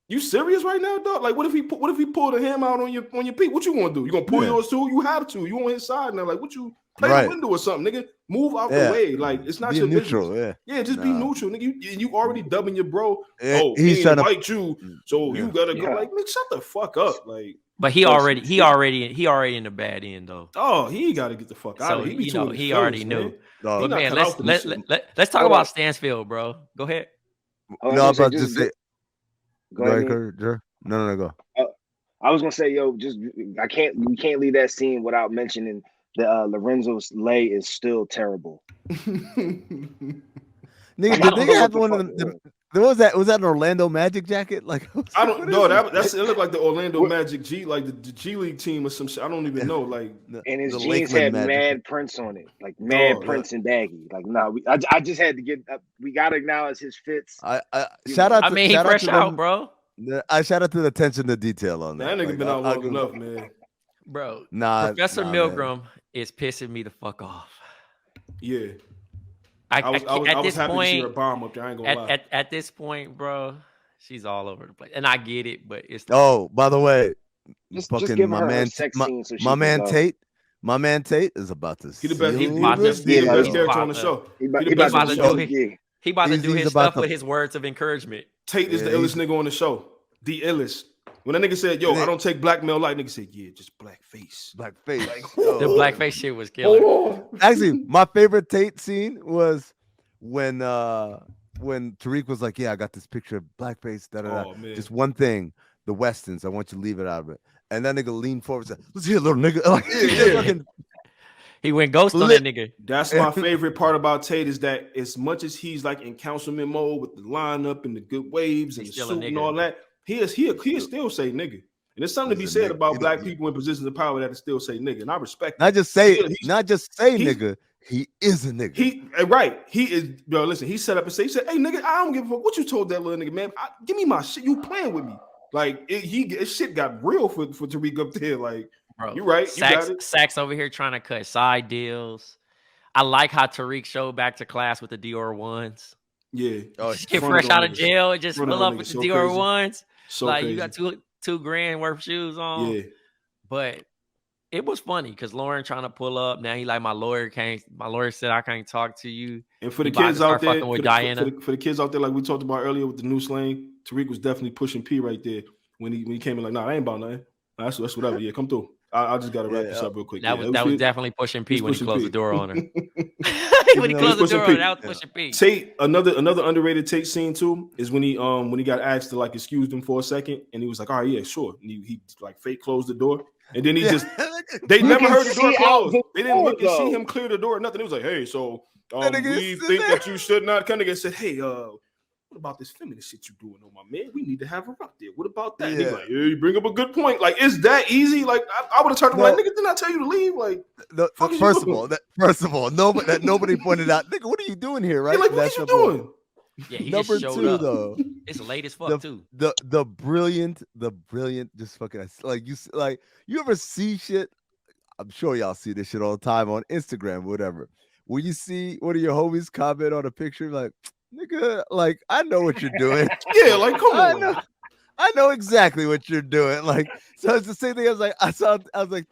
you serious right now, dog? Like, what if he pulled a hammer out on your peak? What you gonna do? You gonna pull yours too? You have to. You on his side now. Like, what you play the window or something, nigga? Move out the way. Like, it's not your neutral. Business. Yeah, just be neutral, nigga. You already dubbing your bro. He's trying to fight you, so you gotta go. Like, nigga, shut the fuck up. Like, but he already in the bad end though. Oh, he got to get the fuck out. So he already knew. But man, let's talk about Stansfield, bro. Go ahead. No, I was about to say. Go ahead. No, go. I was gonna say, we can't leave that scene without mentioning that Lorenzo's lay is still terrible. Nigga, did they have one of them? Was that an Orlando Magic jacket? Like, I don't know. It looked like the Orlando Magic G, like the G League team or some shit. I don't even know. Like, and his jeans had mad prints on it, like mad prints and baggy. Like, I just had to get. We gotta acknowledge his fits. Shout out. He fresh out, bro. I shout out to the attention to detail on that. That nigga been out long enough, man. Bro, Professor Milgram is pissing me the fuck off. Yeah. I was happy to see her bomb up there. I ain't gonna lie. At this point, bro, she's all over the place, and I get it, but it's by the way, just fucking give my her man, a sex scene so she my can man go. Tate. My man Tate is about to. He the best. He the best character on the show. He about to do his stuff with his words of encouragement. Tate is the illest nigga on the show. The illest. When that nigga said, "Yo, I don't take black male light," nigga said, "Yeah, just blackface." Blackface. The blackface shit was killer. Actually, my favorite Tate scene was when Tyreek was like, "Yeah, I got this picture of blackface." Just one thing, the Westons. I want you to leave it out of it. And that nigga leaned forward and said, "Let's hear, little nigga." Like, fucking, he went ghost on that nigga. That's my favorite part about Tate is that as much as he's like in councilman mode with the lineup and the good waves and the suit and all that, he'll still say nigga. And there's something to be said about black people in positions of power that still say nigga, and I respect. Not just say nigga. He is a nigga. He is. Bro, listen. He set up and said, "Hey nigga, I don't give a fuck what you told that little nigga, man. Give me my shit. You playing with me." Like shit got real for Tyreek up there. Like, bro, you right. Sax over here trying to cut side deals. I like how Tyreek showed back to class with the Dior ones. Yeah. Get fresh out of jail and just fill up with the Dior ones. So like crazy. You got $2,000 worth of shoes on. Yeah. But it was funny because Lauren trying to pull up. Now he like, my lawyer said I can't talk to you. And for the kids out there, for the kids out there, like we talked about earlier with the new slang, Tyreek was definitely pushing P right there when he came in like, nah, I ain't about nothing. That's whatever. Yeah, come through. I just gotta wrap this up real quick. That was definitely pushing P when he closed the door on her. When he closed the door, that was pushing P. Tate, another underrated Tate scene too is when he got asked to like excuse them for a second, and he was like, all right, yeah, sure. And he like fake closed the door. And then he just they never heard the door close. They didn't look and see him clear the door or nothing. It was like, hey, so we think that you should not kind of get said, hey, what about this feminist shit you doing on my man? We need to have her up there. What about that? Yeah. He's like, yeah, you bring up a good point. Like, is that easy? Like, I would have turned around, like, nigga, didn't I tell you to leave? Like, first of all, nobody pointed out, nigga, what are you doing here? Right? Yeah, like, what are you doing? Yeah, he number just showed two up. though, it's late as fuck too. The brilliant, just fucking like you ever see shit? I'm sure y'all see this shit all the time on Instagram, whatever. When you see one of your homies comment on a picture, like, nigga, like, I know what you're doing. Yeah, like, come on. I know exactly what you're doing. Like, so it's the same thing. I was like,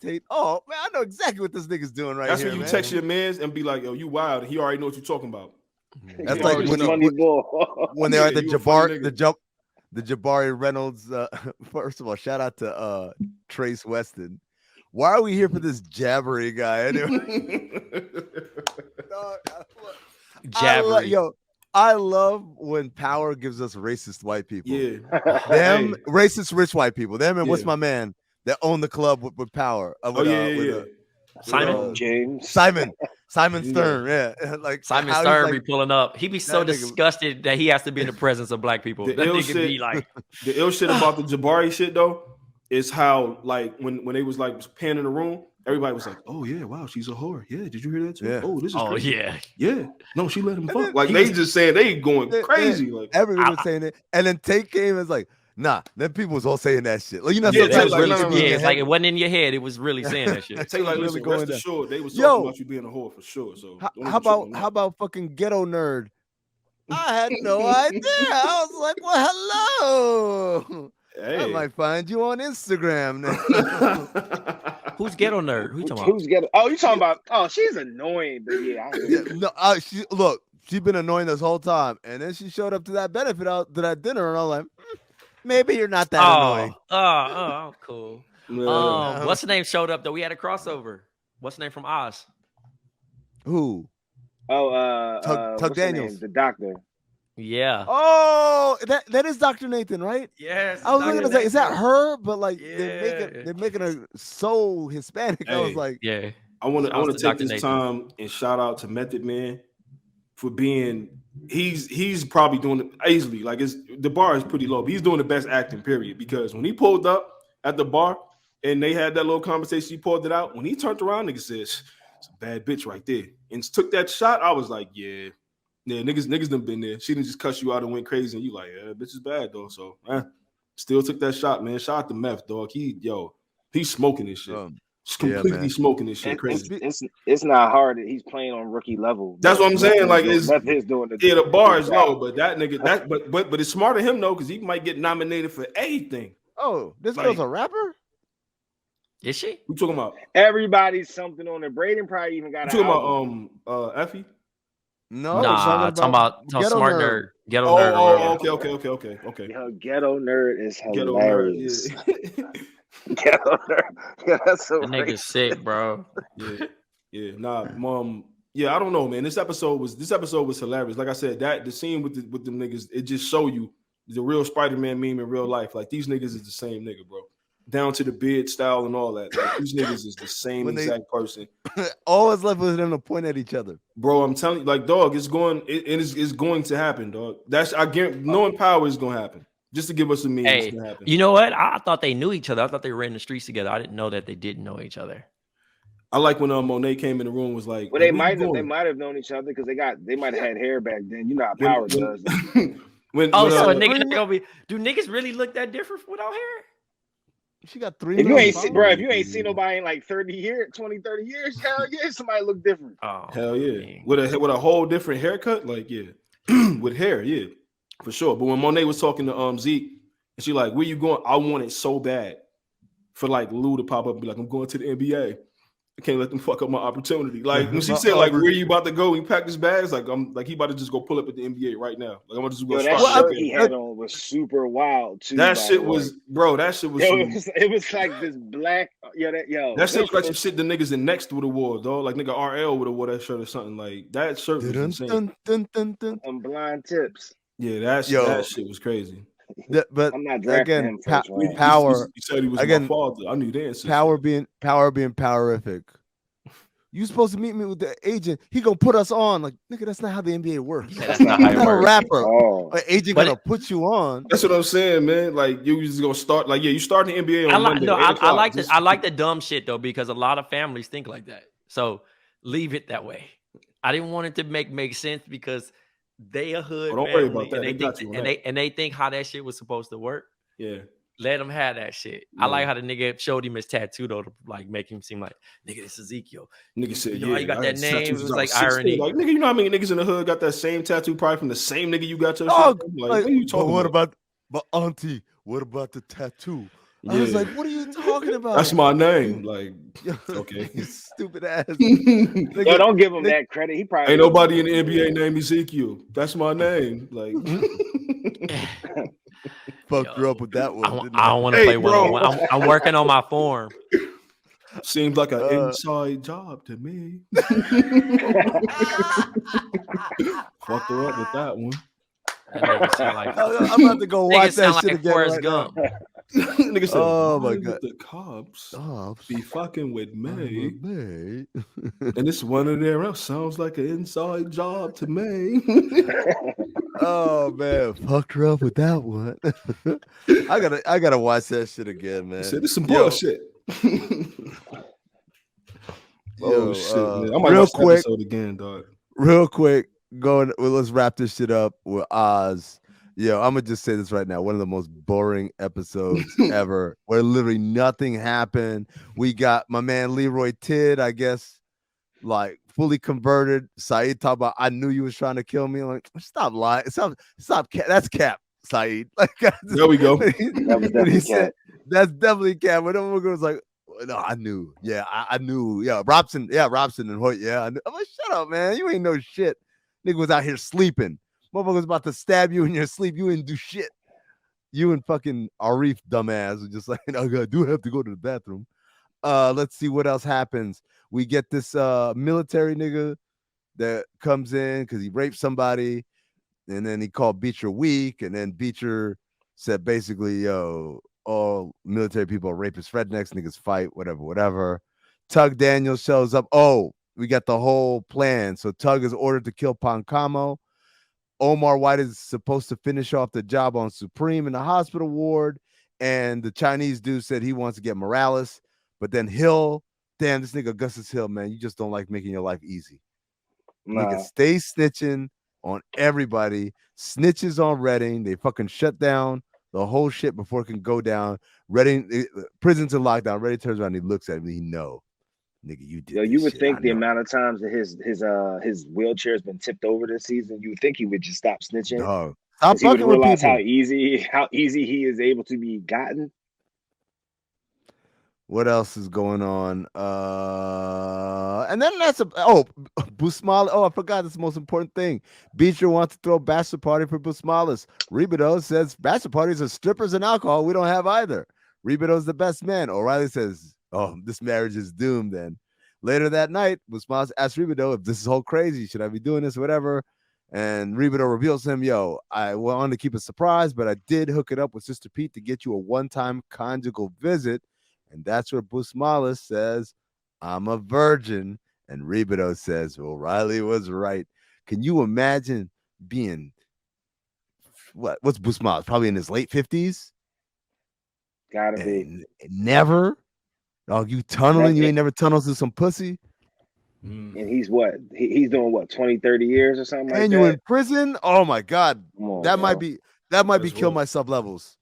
Tate, oh man, I know exactly what this nigga's doing right That's here. That's when you man. text your mans and be like, yo, you wild. He already know what you're talking about. That's like when they're at the Jabari Reynolds. First of all, shout out to Trace Weston. Why are we here for this jabbery guy anyway? Jabbery. I love when power gives us racist white people. Yeah. Them racist rich white people. Them and what's my man that own the club with power? Simon Stern, yeah. Like Simon Stern be pulling up. He be so disgusted that he has to be in the presence of black people. That nigga be like the ill shit about the Jabari shit though is how like when they was like panning the room, everybody was like, "Oh yeah, wow, she's a whore." Yeah, did you hear that too? Yeah. Oh, this is crazy. Yeah. No, she let him fuck. Like they just saying they going crazy. Like everyone was saying it, and then Tate came and was like, "Nah." Then people was all saying that shit. Like you know, it's like it wasn't in your head. It was really saying that shit. Tate like, listen, rest assured, they was talking about you being a whore for sure. So how about fucking ghetto nerd? I had no idea. I was like, well, hello. Hey. I might find you on Instagram now. Who's ghetto nerd? Who you talking about? Who's ghetto? Oh, you talking about? Oh, she's annoying, but she's been annoying this whole time, and then she showed up to that benefit out to that dinner, and I'm like, maybe you're not that annoying. Oh, cool. What's the name showed up though? We had a crossover. What's the name from Oz? Who? Oh, Tug Daniels, the doctor. Yeah. Oh, that is Dr. Nathan, right? Yes. I was looking to say, is that her? But like they're making her so Hispanic. I was like, yeah. I want to take this time and shout out to Method Man for being he's probably doing it easily. Like the bar is pretty low, but he's doing the best acting, period. Because when he pulled up at the bar and they had that little conversation, he pulled it out. When he turned around, nigga says, "It's a bad bitch right there," and took that shot. I was like, yeah, niggas done been there. She didn't just cuss you out and went crazy, and you like, yeah, bitch is bad though. So still took that shot, man. Shout out to Meth, dog. He's smoking this shit. Just completely smoking this shit. Crazy. It's not hard. He's playing on rookie level. That's what I'm saying. Like it's doing the bar is low, but that nigga but it's smart of him though, because he might get nominated for anything. Oh, this girl's a rapper? Is she? We talking about everybody's something on it. Braden probably even got. You talking about Effie? No, talking about smart nerd. Ghetto nerd. Oh, okay. Yo, ghetto nerd is hilarious. Ghetto nerd. Yeah, that's so. The nigga's sick, bro. Yeah. Nah, mom. Yeah, I don't know, man. This episode was hilarious. Like I said, the scene with them niggas, it just show you the real Spider-Man meme in real life. Like these niggas is the same nigga, bro. Down to the beard style and all that. Like these niggas is the same exact person. All that's left was them to point at each other. Bro, I'm telling you, like, dog, it's going to happen, dog. I guarantee knowing power is gonna happen. Just to give us a meme, hey, it's gonna happen. You know what? I thought they knew each other. I thought they were in the streets together. I didn't know that they didn't know each other. I like when Monet came in the room, was like, well, they might have known each other because they might have had hair back then. You know how power does. So a nigga gonna be? Do niggas really look that different without hair? She got 3. If you ain't seen nobody in like 30 years, hell yeah, somebody look different. Oh, hell yeah, man. with a whole different haircut, like with hair, yeah, for sure. But when Monet was talking to Zeek, and she like, where you going? I want it so bad for like Lou to pop up and be like, I'm going to the NBA. I can't let them fuck up my opportunity. Like when she said, like, where you about to go? He packed his bags. Like I'm like he about to just go pull up at the NBA right now. Like I'm gonna just go. That shirt he had on was super wild too. That shit was, bro. That shit was. It was like this black. That shit was like some shit the niggas in Next would have wore, dog. Like nigga RL would have wore that shirt or something. Like that shirt was insane. On blind tips. Yeah, that shit was crazy. But I'm not again, power. You said he was my father. I knew the answer. Power being powerific. You supposed to meet me with the agent. He gonna put us on. Like, nigga, that's not how the NBA works. Yeah, that's not how it works. A rapper. An agent gonna put you on. That's what I'm saying, man. Like you just gonna start. Like you start the NBA on Monday. I like the dumb shit though, because a lot of families think like that. So leave it that way. I didn't want it to make sense because they a hood don't family, worry about that. And they think how that shit was supposed to work. Yeah. Let him have that shit. Yeah. I like how the nigga showed him his tattoo though, to like make him seem like, nigga, this is Ezekiel. Nigga said, you know how you got that name? It was like irony. Like, nigga, you know how many niggas in the hood got that same tattoo probably from the same nigga you got your shit? Like, what are you talking about? But auntie, what about the tattoo? Yeah. I was like, what are you talking about? That's my name. Like, okay. Stupid ass. Yo, don't give him that credit. He probably ain't nobody in the NBA named Ezekiel. That's my name. Like fucked her up with that one. I don't want to play one. I'm working on my form. Seems like an inside job to me. Fucked her up with that one. I'm about to go watch that shit again. Forrest Gump. Nigga said, oh my god, the cops be fucking with me. And it's one of their else. Sounds like an inside job to me. Oh man, fucked her up with that one. I gotta watch that shit again, man. Said, this some bullshit. Yo, shit, man. I might real watch quick episode again, dog. Real quick, let's wrap this shit up with Oz. Yo, I'm gonna just say this right now. One of the most boring episodes ever, where literally nothing happened. We got my man Leroy Tid, I guess, like fully converted. Saeed talk about, I knew you was trying to kill me. I'm like, stop lying. Stop. That's cap, Saeed. Like, there we go. He said, that's definitely cap. But everyone was like, no, I knew. Yeah, I knew. Yeah, Robson and Hoyt. Yeah, I knew. I'm like, shut up, man. You ain't no shit. Nigga was out here sleeping. Motherfucker was about to stab you in your sleep. You didn't do shit. You and fucking Arif dumbass was just like, I do have to go to the bathroom. Let's see what else happens. We get this military nigga that comes in because he raped somebody, and then he called Beecher weak, and then Beecher said basically, yo, all military people are rapist rednecks, niggas fight, whatever. Tug Daniels shows up. Oh, we got the whole plan. So Tug is ordered to kill Pancamo. Omar White is supposed to finish off the job on Supreme in the hospital ward. And the Chinese dude said he wants to get Morales. But then Hill, damn, this nigga Augustus Hill, man, you just don't like making your life easy. Nigga, stay snitching on everybody. Snitches on Redding. They fucking shut down the whole shit before it can go down. Prison's in lockdown. Reddy turns around, and he looks at him, and he know, nigga, you did. Yo, this you would shit. think the amount of times that his wheelchair's been tipped over this season, you would think he would just stop snitching. Dog. Stop He would fucking with realize people. how easy he is able to be gotten. What else is going on? And then Busmalis. Oh, I forgot this most important thing. Beecher wants to throw a bachelor party for Busmalis. Ribido says bachelor parties are strippers and alcohol. We don't have either. Ribido's the best man. O'Reilly says, "Oh, this marriage is doomed." Then later that night, Busmalis asks Ribido if this is all crazy. Should I be doing this, whatever? And Ribido reveals to him, "Yo, I wanted to keep a surprise, but I did hook it up with Sister Pete to get you a one-time conjugal visit." And that's where Busmalis says, "I'm a virgin." And Ribido says, O'Reilly was right. Can you imagine being, what's Busmalis? Probably in his late 50s? Gotta be. Never? Oh, you tunneling? You ain't never tunneled through some pussy? And he's what? He's doing what, 20, 30 years or something like that? And you in prison? Oh my God. On, that might be kill rough. myself levels.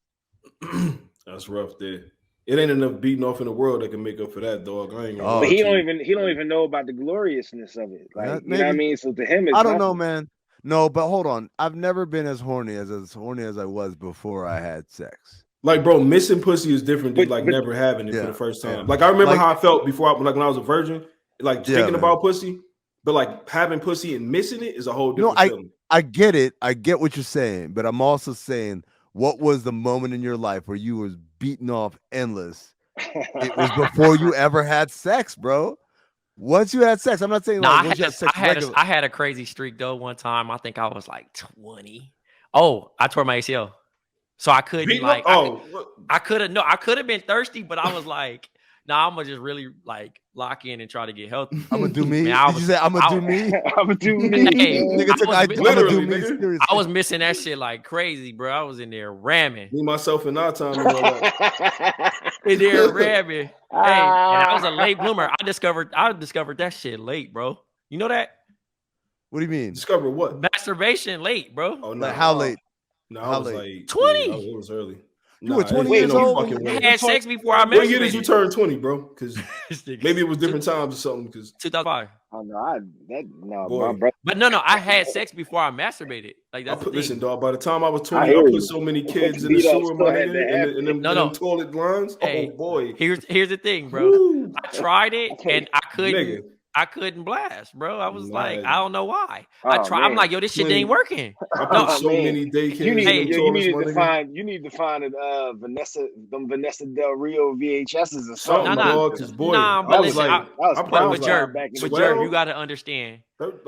That's rough there. It ain't enough beating off in the world that can make up for that, dog. I ain't gonna but he don't even know about the gloriousness of it. Like, you know what I mean? So to him, it's I don't know, man. No, but hold on. I've never been as horny as I was before I had sex. Like, bro, missing pussy is different than like never having it for the first time. Like, I remember how I felt before, when I was a virgin, like thinking about pussy, but like having pussy and missing it is a whole different feeling. I get it. I get what you're saying, but I'm also saying, what was the moment in your life where you was beating off endless? It was before you ever had sex, bro. Once you had sex, I'm not saying like once you had sex. I had a crazy streak though. One time, I think I was like 20. Oh, I tore my ACL, so I couldn't I could have been thirsty, but I was like, nah, I'm gonna just really like lock in and try to get healthy. I'm gonna do me. Did you say I'm gonna do me? I'm gonna do me. Hey, I was missing that shit like crazy, bro. I was in there ramming. Me, myself, and our time. In there ramming. Hey, and I was a late bloomer. I discovered that shit late, bro. You know that? What do you mean? Discover what? Masturbation late, bro. Oh no! Like how late? No, I was like 20. Yeah, it was early. You were 20 years old. I had sex before I masturbated. What year did you turn 20? Bro? Because maybe it was different times or something. Because 2005. Oh no, my brother. But no, I had sex before I masturbated. Like that's listen, dog. By the time I was 20, I put so many kids in the sewer, my nigga, and them toilet lines. Hey, oh boy. Here's the thing, bro. Woo. I tried it and I couldn't blast, bro. I was like, I don't know why. I tried. Man. I'm like, yo, this shit ain't working. I put so many daycares. You need to find Vanessa Del Rio VHSs or something. But Jerv, you got to understand.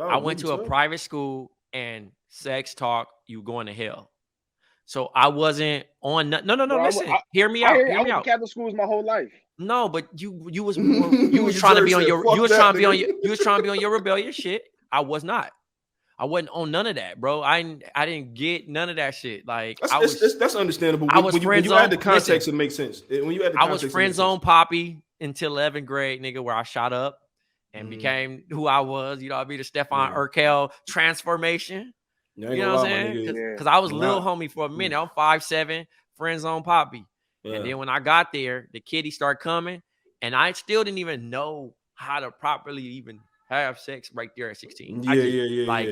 I went to a private school and sex talk, you going to hell. So I wasn't on. No. Listen, hear me out. I went to Catholic schools my whole life. No, but you was trying to be on your rebellious shit. I was not. I wasn't on none of that, bro. I didn't get none of that shit. Like that's understandable. When you add the context, it makes sense. When you add the context, I was friend zone Poppy until 11th grade, nigga, where I shot up and became who I was. You know, I'd be the Stefan Urkel transformation. You know what I'm saying? Because I was little homie for a minute. I'm 5'7", friend zone Poppy. And then when I got there, the kitty started coming, and I still didn't even know how to properly even have sex right there at 16.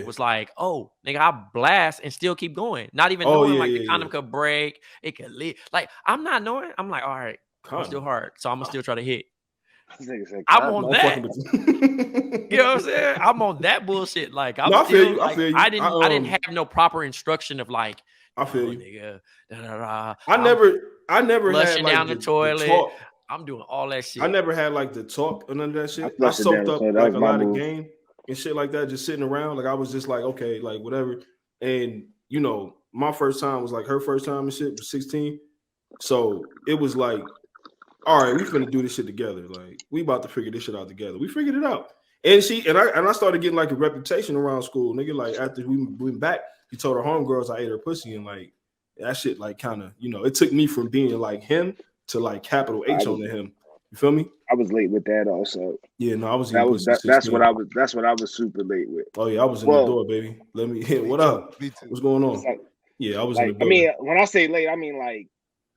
Was like, oh, nigga, I blast and still keep going. Not even knowing the condom could break, it could leak. Like, I'm not knowing. I'm like, all right, I'm still hard, so I'm gonna still try to hit. I'm on that. You know what I'm saying? I'm on that bullshit. Like, I feel you. I didn't have no proper instruction of like, I feel you. Nigga, I never flushing had like down the toilet. I'm doing all that shit. I never had like the talk or none of that shit. I soaked up like a lot of game and shit like that, just sitting around. Like I was just like, okay, like whatever. And you know, my first time was like her first time and shit was 16. So it was like, all right, we finna do this shit together. Like we about to figure this shit out together. We figured it out. And I started getting like a reputation around school, nigga. Like after we went back, he told her homegirls I ate her pussy, and like that shit like kind of, you know, it took me from being like him to like capital H on him. You feel me? I was late with that also. Yeah, no, I was. That's what I was super late with. Oh yeah, I was in the door, baby. Let me hit. What up? What's going on? Yeah, I was like, in the building. when I say late, I mean like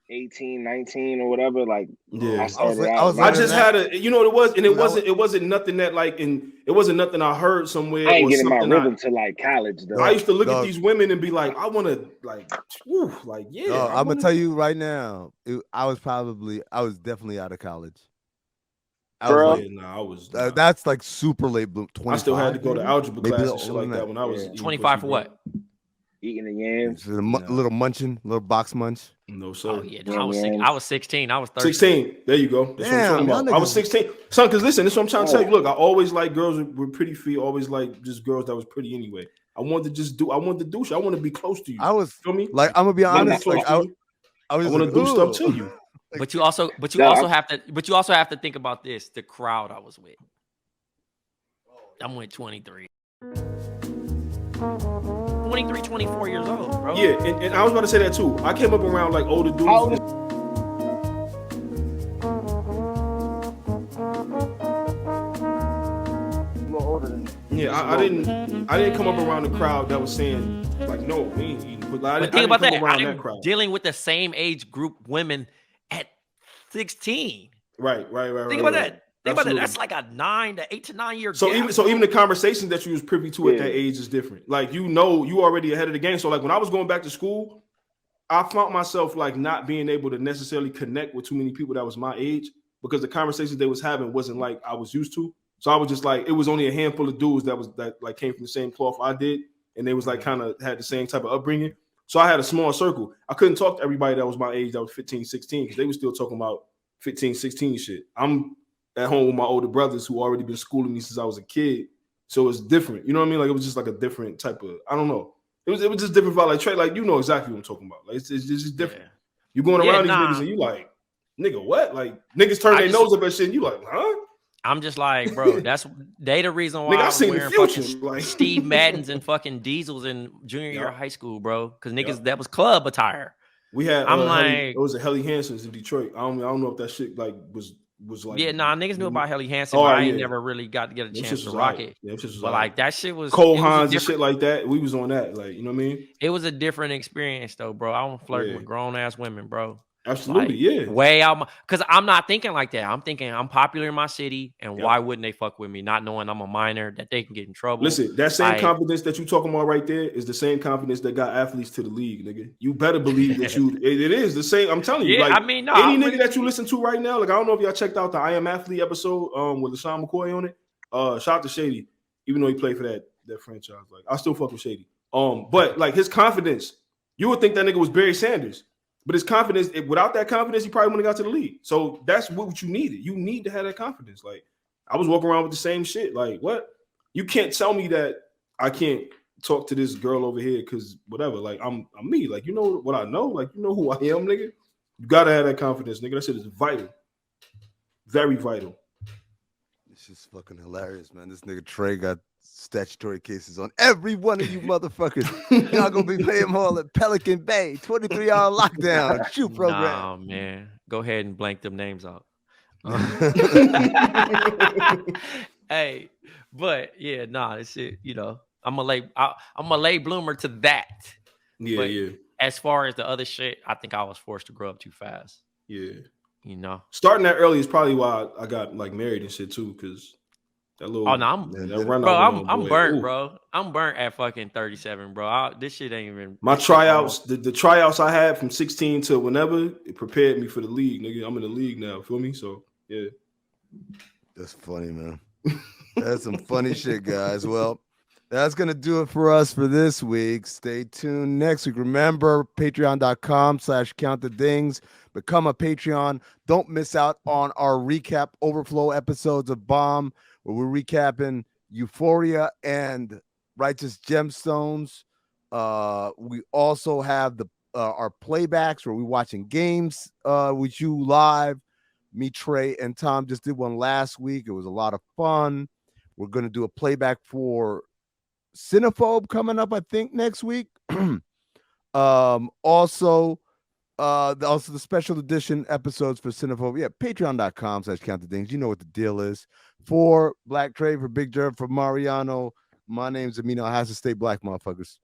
18, 19 or whatever. Like, yeah, I started out. I just had a, you know what it was, and it wasn't nothing that like, and it wasn't nothing I heard somewhere. I ain't or getting my something rhythm to like college though. I used to look at these women and be like, I want to like, whew, like, yeah. I'm gonna tell you right now, I was definitely out of college. I was like, that's like super late bloom. 25, I still had to go to algebra maybe class and shit like that when I was 25 for what? Eating the yams, a little munching, little box munch. No, sir. Oh yeah, I was 16. I was 13. 16. There you go. That's what I'm talking about. I was 16. Son, because listen, this is what I'm trying to tell you. Look, I always like girls with pretty feet. Always like just girls that was pretty anyway. I wanted to do shit. I want to be close to you. I was, feel me? Like, I'm gonna be honest. Like, I was want to do stuff to you. But you also have to think about this. The crowd I was with. I'm with 23. 23, 24 years old, bro. Yeah, and I was about to say that too. I came up around like older dudes. How old is- Yeah, I didn't come up around the crowd that was saying like, no, we ain't eating. But think about that. I'm dealing with the same age group women at 16. Right. Think about that. Think about that. That's like a 8 to 9 year so gap. Even the conversation that you was privy to at that age is different. Like, you already ahead of the game. So like when I was going back to school, I found myself like not being able to necessarily connect with too many people that was my age because the conversations they was having wasn't like I was used to. So I was just like, it was only a handful of dudes that like came from the same cloth I did, and they was like kind of had the same type of upbringing. So I had a small circle. I couldn't talk to everybody that was my age that was 15, 16 because they were still talking about 15, 16 shit. I'm at home with my older brothers who already been schooling me since I was a kid. So it's different. You know what I mean? Like, it was just like a different type of, I don't know. It was just different about like Trey. Like, you know exactly what I'm talking about. Like, it's just different. Yeah. You going around these niggas and you like, nigga, what? Like, niggas turn their nose up at shit and you like, huh? I'm just like, bro, they the reason why nigga, I was wearing fucking like Steve Maddens and fucking Diesels in junior year of high school, bro. Because niggas, that was club attire. We had, it was a Helly Hansen's in Detroit. I don't know if that shit like was like, niggas knew about Helly Hansen, but I ain't never really got to get a chance to rock it. Yeah, but like that shit was Cole Hines and shit like that. We was on that, like, you know what I mean? It was a different experience though, bro. I don't flirt with grown ass women, bro. Absolutely, like, way out because I'm not thinking like that. I'm thinking I'm popular in my city, and why wouldn't they fuck with me? Not knowing I'm a minor, that they can get in trouble. Listen, that same confidence that you talking about right there is the same confidence that got athletes to the league, nigga. You better believe that it is the same. I'm telling you, like, I mean, any nigga that you listen to right now, like, I don't know if y'all checked out the I Am Athlete episode with LaShawn McCoy on it. Shout out to Shady, even though he played for that franchise. Like, I still fuck with Shady. But like his confidence, you would think that nigga was Barry Sanders. But his confidence, without that confidence, he probably wouldn't have got to the league. So that's what you needed. You need to have that confidence. Like, I was walking around with the same shit. Like, what? You can't tell me that I can't talk to this girl over here because whatever. Like, I'm me. Like, you know what I know? Like, you know who I am, nigga? You gotta have that confidence, nigga. That shit is vital. Very vital. This is fucking hilarious, man. This nigga Trey got statutory cases on every one of you motherfuckers. Y'all gonna be playing all at Pelican Bay, 23-hour lockdown shoot program. Oh man, go ahead and blank them names out. Hey, but yeah, this shit, you know, I'm a late bloomer to that. Yeah, but as far as the other shit, I think I was forced to grow up too fast. Yeah, you know, starting that early is probably why I got like married and shit too, because. I'm burnt, bro. I'm burnt at fucking 37, bro. This shit ain't even. My tryouts, the tryouts I had from 16 to whenever, it prepared me for the league, nigga. I'm in the league now, feel me? So yeah, that's funny, man. That's some funny shit, guys. Well, that's gonna do it for us for this week. Stay tuned next week. Remember, patreon.com/countthedings. Become a Patreon. Don't miss out on our recap overflow episodes of BOMM, where we're recapping Euphoria and Righteous Gemstones. We also have our playbacks where we're watching games with you live. Me, Trey, and Tom just did one last week. It was a lot of fun. We're going to do a playback for Cinephobe coming up, I think, next week. Also the special edition episodes for Cinephobe. Yeah, patreon.com/countthedings. You know what the deal is. For Blk Tray, for Big Jerv, for Mariano, my name's Amin. Has to stay black, motherfuckers.